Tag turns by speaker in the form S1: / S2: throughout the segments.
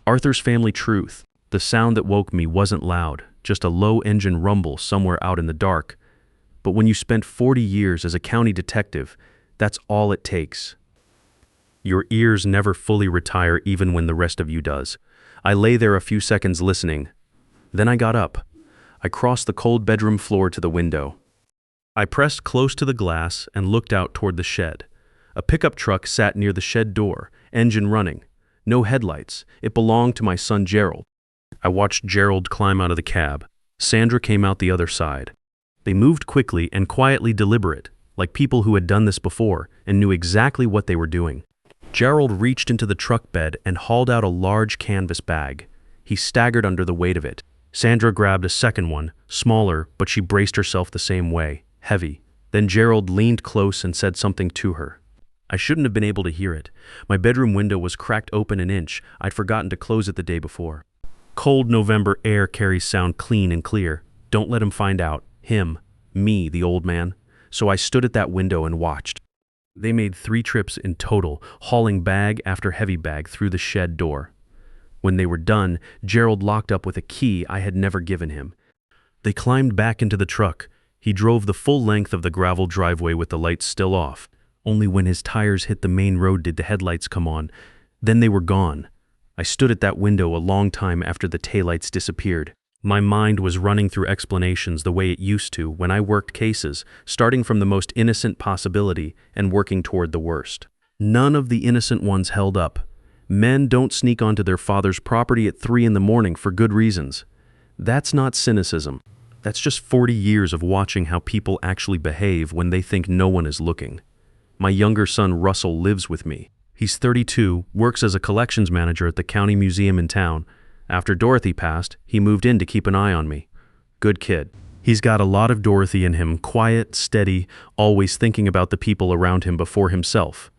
S1: Arthur's Family Truth. The sound that woke me wasn't loud, just a low engine rumble somewhere out in the dark. But when you spent 40 years as a county detective, that's all it takes. Your ears never fully retire even when the rest of you does. I lay there a few seconds listening. Then I got up. I crossed the cold bedroom floor to the window. I pressed close to the glass and looked out toward the shed. A pickup truck sat near the shed door, engine running. No headlights. It belonged to my son Gerald. I watched Gerald climb out of the cab. Sandra came out the other side. They moved quickly and quietly deliberate, like people who had done this before and knew exactly what they were doing. Gerald reached into the truck bed and hauled out a large canvas bag. He staggered under the weight of it. Sandra grabbed a second one, smaller, but she braced herself the same way, heavy. Then Gerald leaned close and said something to her. I shouldn't have been able to hear it. My bedroom window was cracked open an inch. I'd forgotten to close it the day before. Cold November air carries sound clean and clear. Don't let him find out. Him. Me, the old man. So I stood at that window and watched. They made 3 trips in total, hauling bag after heavy bag through the shed door. When they were done, Gerald locked up with a key I had never given him. They climbed back into the truck. He drove the full length of the gravel driveway with the lights still off. Only when his tires hit the main road did the headlights come on. Then they were gone. I stood at that window a long time after the taillights disappeared. My mind was running through explanations the way it used to when I worked cases, starting from the most innocent possibility and working toward the worst. None of the innocent ones held up. Men don't sneak onto their father's property at 3 in the morning for good reasons. That's not cynicism. That's just 40 years of watching how people actually behave when they think no one is looking. My younger son Russell lives with me. He's 32, works as a collections manager at the county museum in town. After Dorothy passed, he moved in to keep an eye on me. Good kid. He's got a lot of Dorothy in him, quiet, steady, always thinking about the people around him before himself.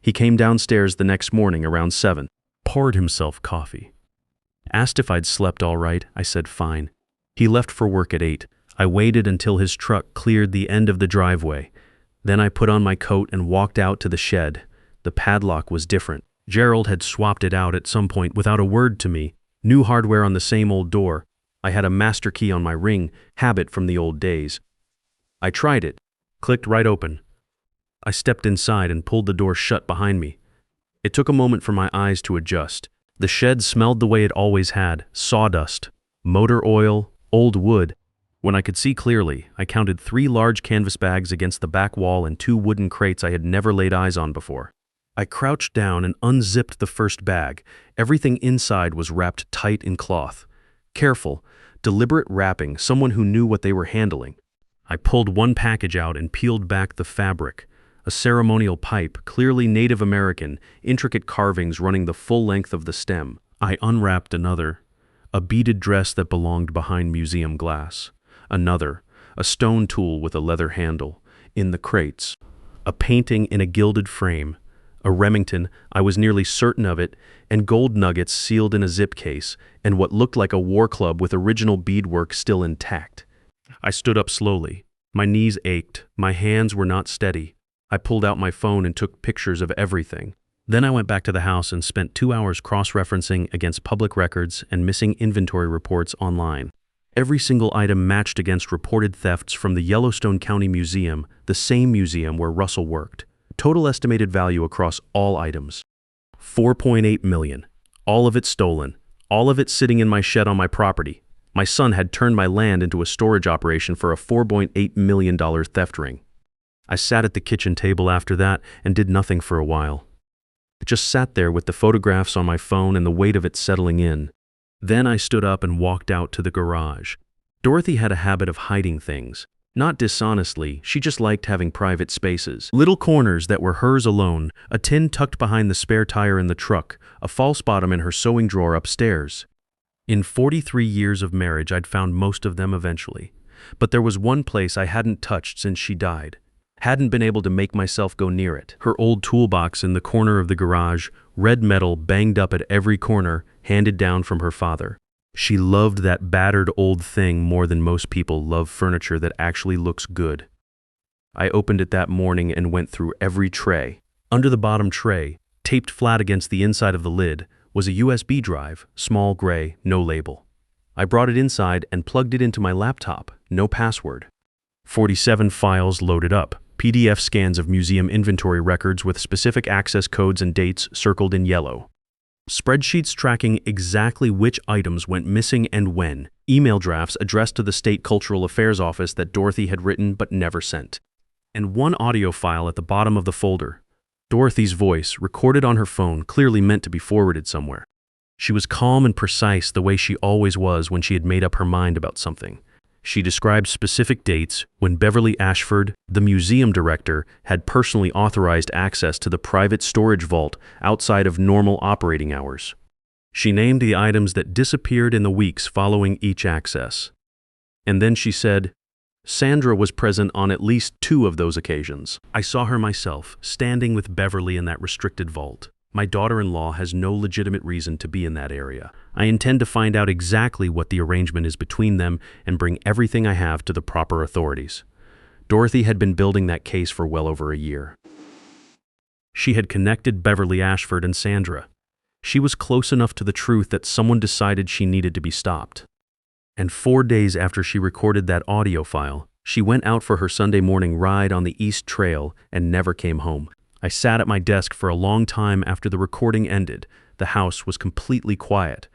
S1: He came downstairs the next morning around 7, poured himself coffee. Asked if I'd slept all right. I said fine. He left for work at 8. I waited until his truck cleared the end of the driveway. Then I put on my coat and walked out to the shed. The padlock was different. Gerald had swapped it out at some point without a word to me. New hardware on the same old door. I had a master key on my ring, habit from the old days. I tried it. Clicked right open. I stepped inside and pulled the door shut behind me. It took a moment for my eyes to adjust. The shed smelled the way it always had, sawdust, motor oil, old wood. When I could see clearly, I counted 3 large canvas bags against the back wall and 2 wooden crates I had never laid eyes on before. I crouched down and unzipped the first bag. Everything inside was wrapped tight in cloth. Careful, deliberate wrapping, someone who knew what they were handling. I pulled one package out and peeled back the fabric. A ceremonial pipe, clearly Native American, intricate carvings running the full length of the stem. I unwrapped another. A beaded dress that belonged behind museum glass. Another, a stone tool with a leather handle. In the crates, a painting in a gilded frame. A Remington, I was nearly certain of it, and gold nuggets sealed in a zip case, and what looked like a war club with original beadwork still intact. I stood up slowly. My knees ached. My hands were not steady. I pulled out my phone and took pictures of everything. Then I went back to the house and spent 2 hours cross-referencing against public records and missing inventory reports online. Every single item matched against reported thefts from the Yellowstone County Museum, the same museum where Russell worked. Total estimated value across all items. $4.8 million. All of it stolen. All of it sitting in my shed on my property. My son had turned my land into a storage operation for a $4.8 million theft ring. I sat at the kitchen table after that and did nothing for a while. I just sat there with the photographs on my phone and the weight of it settling in. Then I stood up and walked out to the garage. Dorothy had a habit of hiding things. Not dishonestly, she just liked having private spaces. Little corners that were hers alone, a tin tucked behind the spare tire in the truck, a false bottom in her sewing drawer upstairs. In 43 years of marriage, I'd found most of them eventually. But there was one place I hadn't touched since she died. Hadn't been able to make myself go near it. Her old toolbox in the corner of the garage, red metal banged up at every corner, handed down from her father. She loved that battered old thing more than most people love furniture that actually looks good. I opened it that morning and went through every tray. Under the bottom tray, taped flat against the inside of the lid, was a USB drive, small, gray, no label. I brought it inside and plugged it into my laptop, no password. 47 files loaded up, PDF scans of museum inventory records with specific access codes and dates circled in yellow. Spreadsheets tracking exactly which items went missing and when. Email drafts addressed to the State Cultural Affairs Office that Dorothy had written but never sent. And one audio file at the bottom of the folder. Dorothy's voice, recorded on her phone, clearly meant to be forwarded somewhere. She was calm and precise the way she always was when she had made up her mind about something. She described specific dates when Beverly Ashford, the museum director, had personally authorized access to the private storage vault outside of normal operating hours. She named the items that disappeared in the weeks following each access. And then she said, Sandra was present on at least 2 of those occasions. I saw her myself, standing with Beverly in that restricted vault. My daughter-in-law has no legitimate reason to be in that area. I intend to find out exactly what the arrangement is between them and bring everything I have to the proper authorities. Dorothy had been building that case for well over a year. She had connected Beverly Ashford and Sandra. She was close enough to the truth that someone decided she needed to be stopped. And 4 days after she recorded that audio file, she went out for her Sunday morning ride on the East Trail and never came home. I sat at my desk for a long time after the recording ended. The house was completely quiet.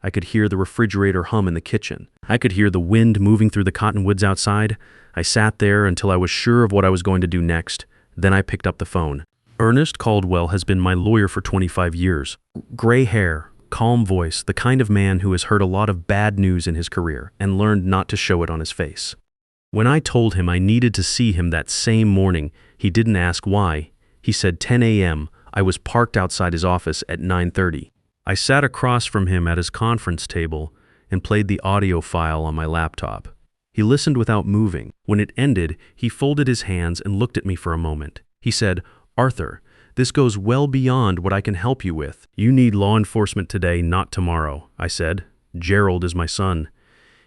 S1: I could hear the refrigerator hum in the kitchen. I could hear the wind moving through the cottonwoods outside. I sat there until I was sure of what I was going to do next. Then I picked up the phone. Ernest Caldwell has been my lawyer for 25 years. Gray hair, calm voice, the kind of man who has heard a lot of bad news in his career and learned not to show it on his face. When I told him I needed to see him that same morning, he didn't ask why. He said 10 a.m. I was parked outside his office at 9:30. I sat across from him at his conference table and played the audio file on my laptop. He listened without moving. When it ended, he folded his hands and looked at me for a moment. He said, Arthur, this goes well beyond what I can help you with. You need law enforcement today, not tomorrow, I said. Gerald is my son.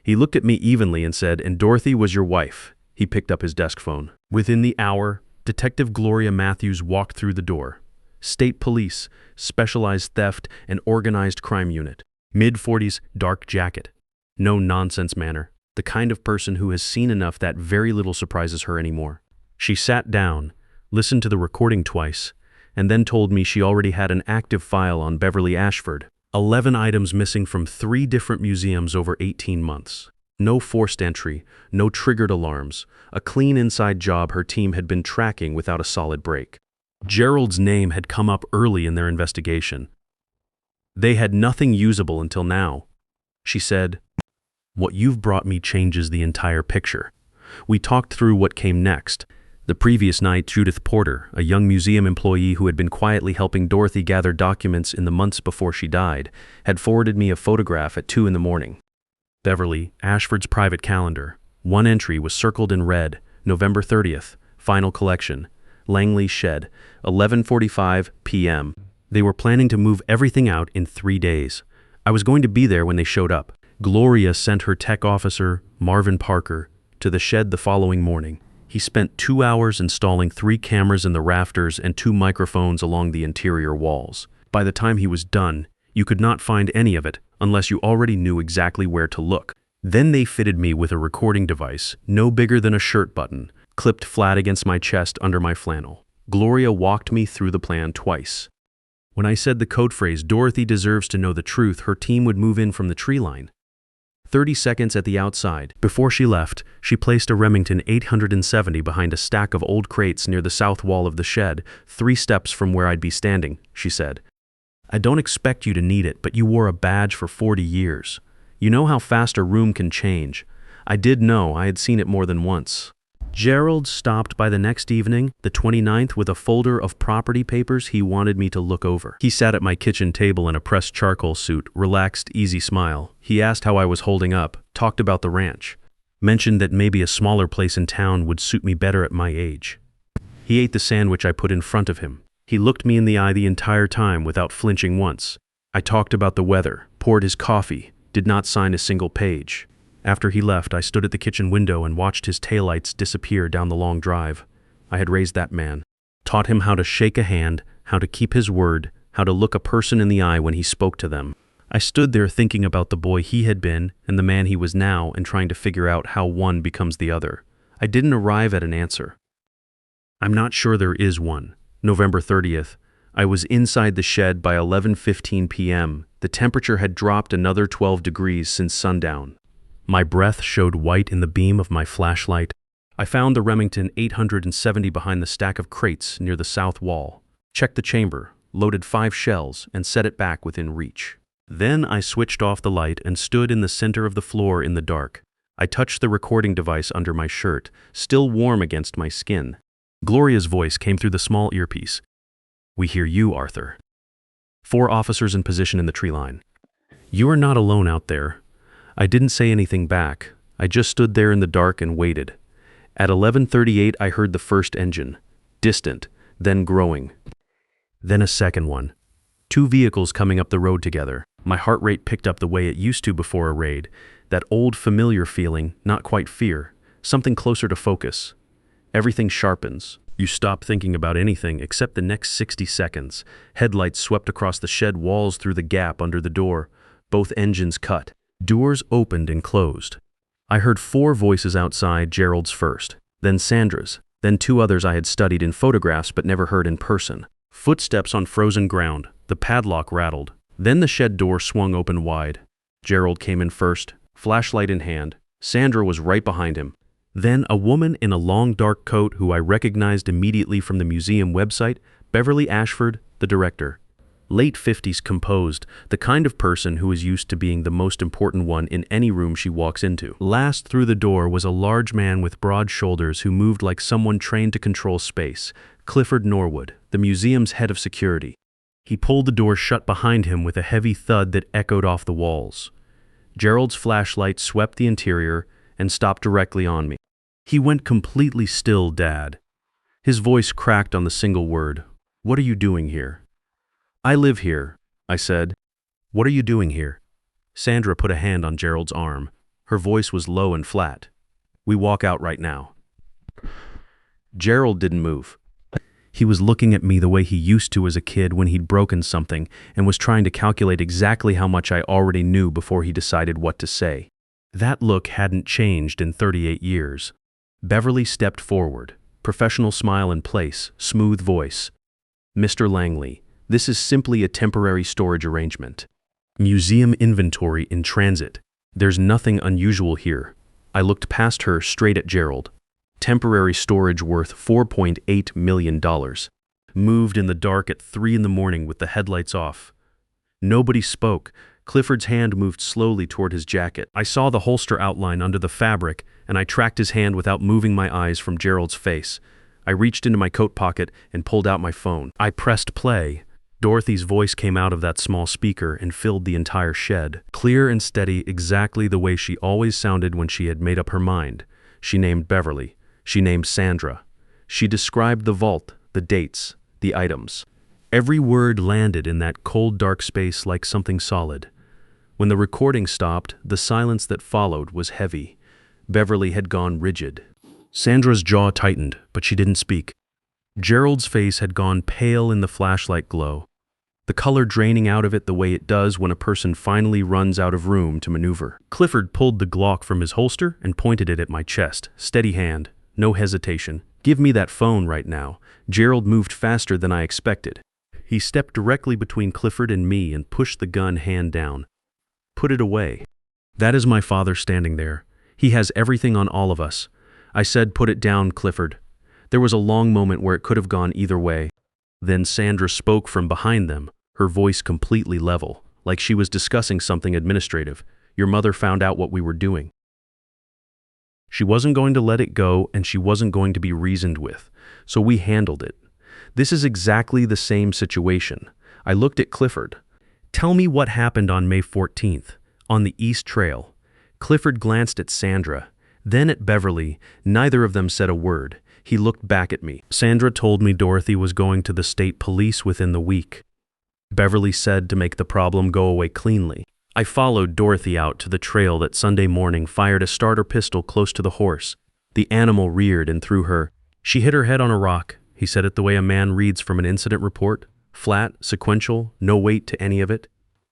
S1: He looked at me evenly and said, and Dorothy was your wife. He picked up his desk phone. Within the hour, Detective Gloria Matthews walked through the door. State Police, Specialized Theft and Organized Crime Unit. Mid-40s, dark jacket. No nonsense manner. The kind of person who has seen enough that very little surprises her anymore. She sat down, listened to the recording twice, and then told me she already had an active file on Beverly Ashford. 11 items missing from 3 different museums over 18 months. No forced entry, no triggered alarms, a clean inside job her team had been tracking without a solid break. Gerald's name had come up early in their investigation. They had nothing usable until now. She said, What you've brought me changes the entire picture. We talked through what came next. The previous night, Judith Porter, a young museum employee who had been quietly helping Dorothy gather documents in the months before she died, had forwarded me a photograph at 2 in the morning. Beverly Ashford's private calendar. One entry was circled in red, November 30th, final collection, Langley Shed, 11:45 p.m. They were planning to move everything out in 3 days. I was going to be there when they showed up. Gloria sent her tech officer, Marvin Parker, to the shed the following morning. He spent 2 hours installing 3 cameras in the rafters and 2 microphones along the interior walls. By the time he was done, you could not find any of it unless you already knew exactly where to look. Then they fitted me with a recording device, no bigger than a shirt button, clipped flat against my chest under my flannel. Gloria walked me through the plan twice. When I said the code phrase, Dorothy deserves to know the truth, her team would move in from the tree line. 30 seconds at the outside. Before she left, she placed a Remington 870 behind a stack of old crates near the south wall of the shed, 3 steps from where I'd be standing, she said. I don't expect you to need it, but you wore a badge for 40 years. You know how fast a room can change. I did know. I had seen it more than once. Gerald stopped by the next evening, the 29th, with a folder of property papers he wanted me to look over. He sat at my kitchen table in a pressed charcoal suit, relaxed, easy smile. He asked how I was holding up, talked about the ranch, mentioned that maybe a smaller place in town would suit me better at my age. He ate the sandwich I put in front of him. He looked me in the eye the entire time without flinching once. I talked about the weather, poured his coffee, did not sign a single page. After he left, I stood at the kitchen window and watched his taillights disappear down the long drive. I had raised that man, taught him how to shake a hand, how to keep his word, how to look a person in the eye when he spoke to them. I stood there thinking about the boy he had been and the man he was now and trying to figure out how one becomes the other. I didn't arrive at an answer. I'm not sure there is one. November 30th. I was inside the shed by 11:15 p.m. The temperature had dropped another 12 degrees since sundown. My breath showed white in the beam of my flashlight. I found the Remington 870 behind the stack of crates near the south wall. Checked the chamber, loaded 5 shells, and set it back within reach. Then I switched off the light and stood in the center of the floor in the dark. I touched the recording device under my shirt, still warm against my skin. Gloria's voice came through the small earpiece. "We hear you, Arthur." 4 officers in position in the tree line. "You are not alone out there." I didn't say anything back. I just stood there in the dark and waited. At 11:38 I heard the first engine. Distant, then growing. Then a second one. 2 vehicles coming up the road together. My heart rate picked up the way it used to before a raid. That old familiar feeling, not quite fear, something closer to focus. Everything sharpens. You stop thinking about anything except the next 60 seconds. Headlights swept across the shed walls through the gap under the door. Both engines cut. Doors opened and closed. I heard 4 voices outside, Gerald's first, then Sandra's, then 2 others I had studied in photographs but never heard in person. Footsteps on frozen ground. The padlock rattled. Then the shed door swung open wide. Gerald came in first, flashlight in hand. Sandra was right behind him. Then a woman in a long dark coat who I recognized immediately from the museum website, Beverly Ashford, the director. Late 50s, composed, the kind of person who is used to being the most important one in any room she walks into. Last through the door was a large man with broad shoulders who moved like someone trained to control space, Clifford Norwood, the museum's head of security. He pulled the door shut behind him with a heavy thud that echoed off the walls. Gerald's flashlight swept the interior and stopped directly on me. "He went completely still, Dad." His voice cracked on the single word. "What are you doing here?" "I live here," I said. "What are you doing here?" Sandra put a hand on Gerald's arm. Her voice was low and flat. "We walk out right now." Gerald didn't move. He was looking at me the way he used to as a kid when he'd broken something and was trying to calculate exactly how much I already knew before he decided what to say. That look hadn't changed in 38 years. Beverly stepped forward, professional smile in place, smooth voice. "Mr. Langley, this is simply a temporary storage arrangement. Museum inventory in transit. There's nothing unusual here." I looked past her straight at Gerald. Temporary storage worth $4.8 million. Moved in the dark at 3 in the morning with the headlights off. Nobody spoke. Clifford's hand moved slowly toward his jacket. I saw the holster outline under the fabric, and I tracked his hand without moving my eyes from Gerald's face. I reached into my coat pocket and pulled out my phone. I pressed play. Dorothy's voice came out of that small speaker and filled the entire shed. Clear and steady, exactly the way she always sounded when she had made up her mind. She named Beverly. She named Sandra. She described the vault, the dates, the items. Every word landed in that cold, dark space like something solid. When the recording stopped, the silence that followed was heavy. Beverly had gone rigid. Sandra's jaw tightened, but she didn't speak. Gerald's face had gone pale in the flashlight glow, the color draining out of it the way it does when a person finally runs out of room to maneuver. Clifford pulled the Glock from his holster and pointed it at my chest. Steady hand. No hesitation. "Give me that phone right now." Gerald moved faster than I expected. He stepped directly between Clifford and me and pushed the gun hand down. "Put it away." "That is my father standing there. He has everything on all of us." I said, "Put it down, Clifford." There was a long moment where it could have gone either way. Then Sandra spoke from behind them, her voice completely level, like she was discussing something administrative. "Your mother found out what we were doing. She wasn't going to let it go, and she wasn't going to be reasoned with, so we handled it. This is exactly the same situation." I looked at Clifford. "Tell me what happened on May 14th, on the East Trail." Clifford glanced at Sandra, then at Beverly. Neither of them said a word. He looked back at me. "Sandra told me Dorothy was going to the state police within the week. Beverly said to make the problem go away cleanly. I followed Dorothy out to the trail that Sunday morning, fired a starter pistol close to the horse. The animal reared and threw her. She hit her head on a rock." He said it the way a man reads from an incident report. Flat, sequential, no weight to any of it.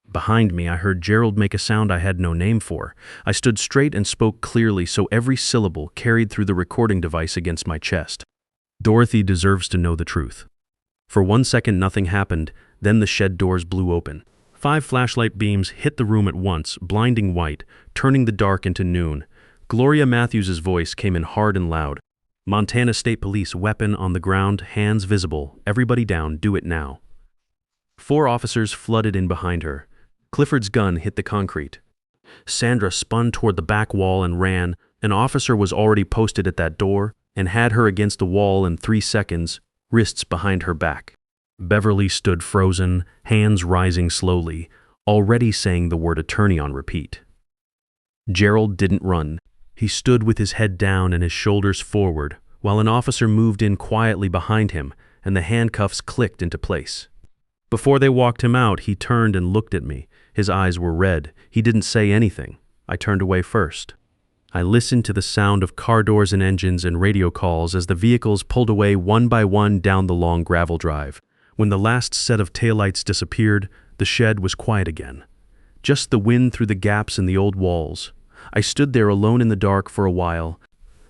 S1: Behind me, I heard Gerald make a sound I had no name for. I stood straight and spoke clearly so every syllable carried through the recording device against my chest. Dorothy deserves to know the truth. For 1 second, nothing happened, then the shed doors blew open. 5 flashlight beams hit the room at once, blinding white, turning the dark into noon. Gloria Matthews' voice came in hard and loud. Montana State Police, weapon on the ground, hands visible. Everybody down, do it now. 4 officers flooded in behind her. Clifford's gun hit the concrete. Sandra spun toward the back wall and ran. An officer was already posted at that door and had her against the wall in 3 seconds, wrists behind her back. Beverly stood frozen, hands rising slowly, already saying the word attorney on repeat. Gerald didn't run. He stood with his head down and his shoulders forward, while an officer moved in quietly behind him and the handcuffs clicked into place. Before they walked him out, he turned and looked at me. His eyes were red. He didn't say anything. I turned away first. I listened to the sound of car doors and engines and radio calls as the vehicles pulled away one by one down the long gravel drive. When the last set of taillights disappeared, the shed was quiet again. Just the wind through the gaps in the old walls. I stood there alone in the dark for a while.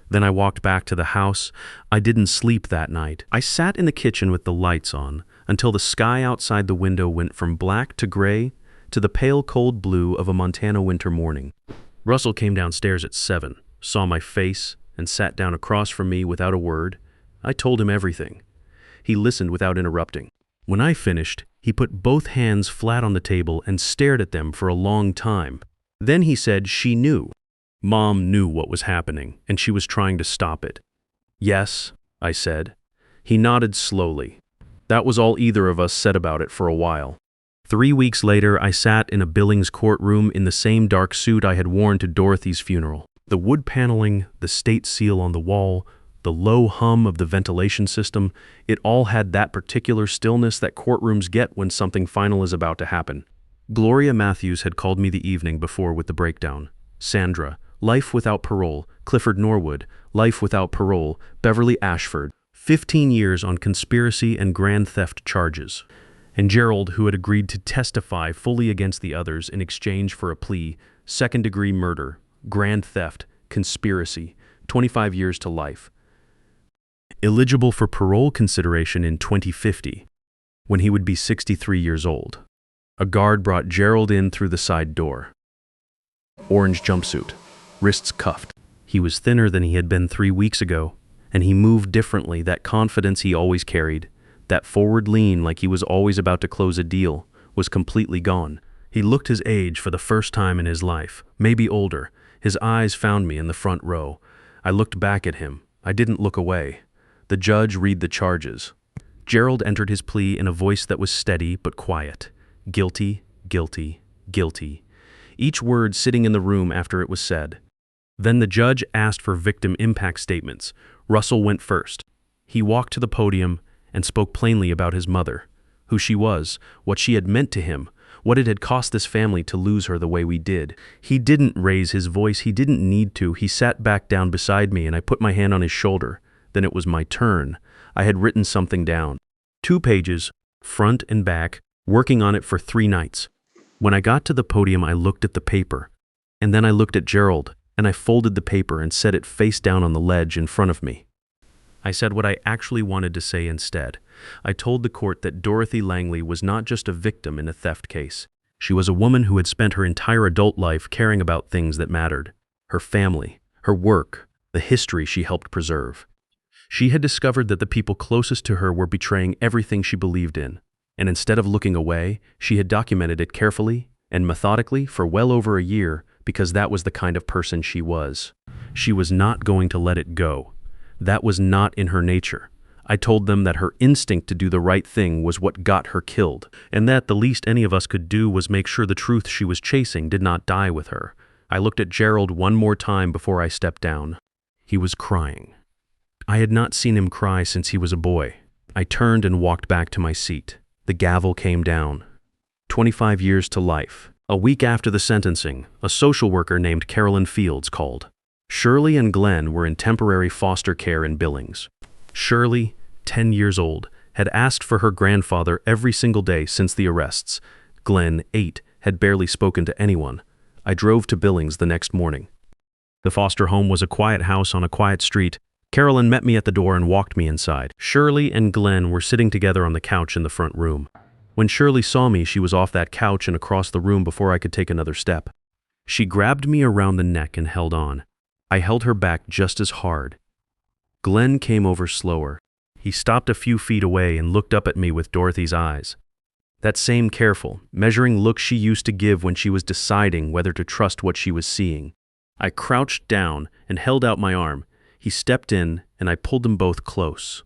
S1: Then I walked back to the house. I didn't sleep that night. I sat in the kitchen with the lights on until the sky outside the window went from black to gray to the pale cold blue of a Montana winter morning. Russell came downstairs at 7, saw my face, and sat down across from me without a word. I told him everything. He listened without interrupting. When I finished, he put both hands flat on the table and stared at them for a long time. Then he said she knew. Mom knew what was happening, and she was trying to stop it. Yes, I said. He nodded slowly. That was all either of us said about it for a while. 3 weeks later, I sat in a Billings courtroom in the same dark suit I had worn to Dorothy's funeral. The wood paneling, the state seal on the wall, the low hum of the ventilation system, it all had that particular stillness that courtrooms get when something final is about to happen. Gloria Matthews had called me the evening before with the breakdown. Sandra, life without parole. Clifford Norwood, life without parole. Beverly Ashford, 15 years on conspiracy and grand theft charges. And Gerald, who had agreed to testify fully against the others in exchange for a plea, second-degree murder, grand theft, conspiracy, 25 years to life. Eligible for parole consideration in 2050, when he would be 63 years old. A guard brought Gerald in through the side door. Orange jumpsuit, wrists cuffed. He was thinner than he had been 3 weeks ago, and he moved differently. That confidence he always carried, that forward lean like he was always about to close a deal, was completely gone. He looked his age for the first time in his life, maybe older. His eyes found me in the front row. I looked back at him. I didn't look away. The judge read the charges. Gerald entered his plea in a voice that was steady but quiet. Guilty, guilty, guilty. Each word sitting in the room after it was said. Then the judge asked for victim impact statements. Russell went first. He walked to the podium and spoke plainly about his mother, who she was, what she had meant to him, what it had cost this family to lose her the way we did. He didn't raise his voice. He didn't need to. He sat back down beside me and I put my hand on his shoulder. Then it was my turn. I had written something down. 2 pages, front and back, working on it for 3 nights. When I got to the podium, I looked at the paper, and then I looked at Gerald, and I folded the paper and set it face down on the ledge in front of me. I said what I actually wanted to say instead. I told the court that Dorothy Langley was not just a victim in a theft case. She was a woman who had spent her entire adult life caring about things that mattered. Her family, her work, the history she helped preserve. She had discovered that the people closest to her were betraying everything she believed in. And instead of looking away, she had documented it carefully and methodically for well over a year because that was the kind of person she was. She was not going to let it go. That was not in her nature. I told them that her instinct to do the right thing was what got her killed, and that the least any of us could do was make sure the truth she was chasing did not die with her. I looked at Gerald one more time before I stepped down. He was crying. I had not seen him cry since he was a boy. I turned and walked back to my seat. The gavel came down. 25 years to life. A week after the sentencing, a social worker named Carolyn Fields called. Shirley and Glenn were in temporary foster care in Billings. Shirley, 10 years old, had asked for her grandfather every single day since the arrests. Glenn, 8, had barely spoken to anyone. I drove to Billings the next morning. The foster home was a quiet house on a quiet street. Carolyn met me at the door and walked me inside. Shirley and Glenn were sitting together on the couch in the front room. When Shirley saw me, she was off that couch and across the room before I could take another step. She grabbed me around the neck and held on. I held her back just as hard. Glenn came over slower. He stopped a few feet away and looked up at me with Dorothy's eyes. That same careful, measuring look she used to give when she was deciding whether to trust what she was seeing. I crouched down and held out my arm. He stepped in, and I pulled them both close.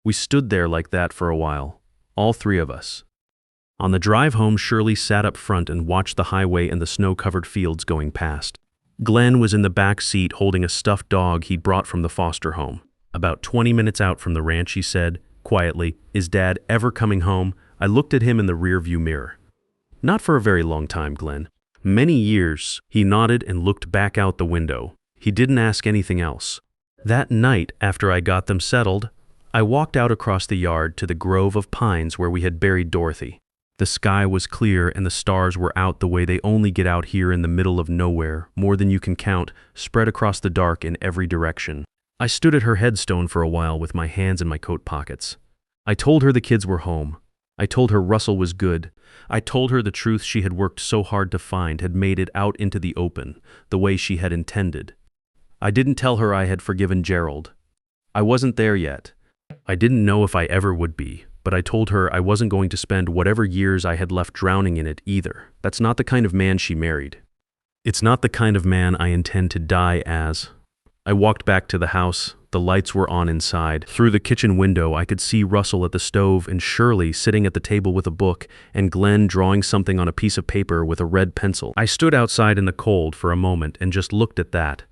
S1: We stood there like that for a while, all three of us. On the drive home, Shirley sat up front and watched the highway and the snow-covered fields going past. Glenn was in the back seat holding a stuffed dog he'd brought from the foster home. About 20 minutes out from the ranch, he said, quietly, "Is Dad ever coming home?" I looked at him in the rearview mirror. "Not for a very long time, Glenn." "Many years." He nodded and looked back out the window. He didn't ask anything else. That night, after I got them settled, I walked out across the yard to the grove of pines where we had buried Dorothy. The sky was clear and the stars were out the way they only get out here in the middle of nowhere, more than you can count, spread across the dark in every direction. I stood at her headstone for a while with my hands in my coat pockets. I told her the kids were home. I told her Russell was good. I told her the truth she had worked so hard to find had made it out into the open, the way she had intended. I didn't tell her I had forgiven Gerald. I wasn't there yet. I didn't know if I ever would be, but I told her I wasn't going to spend whatever years I had left drowning in it either. That's not the kind of man she married. It's not the kind of man I intend to die as. I walked back to the house. The lights were on inside. Through the kitchen window, I could see Russell at the stove and Shirley sitting at the table with a book and Glenn drawing something on a piece of paper with a red pencil. I stood outside in the cold for a moment and just looked at that.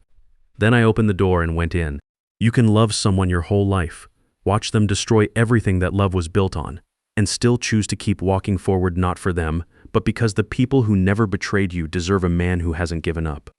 S1: Then I opened the door and went in. You can love someone your whole life, watch them destroy everything that love was built on, and still choose to keep walking forward not for them, but because the people who never betrayed you deserve a man who hasn't given up.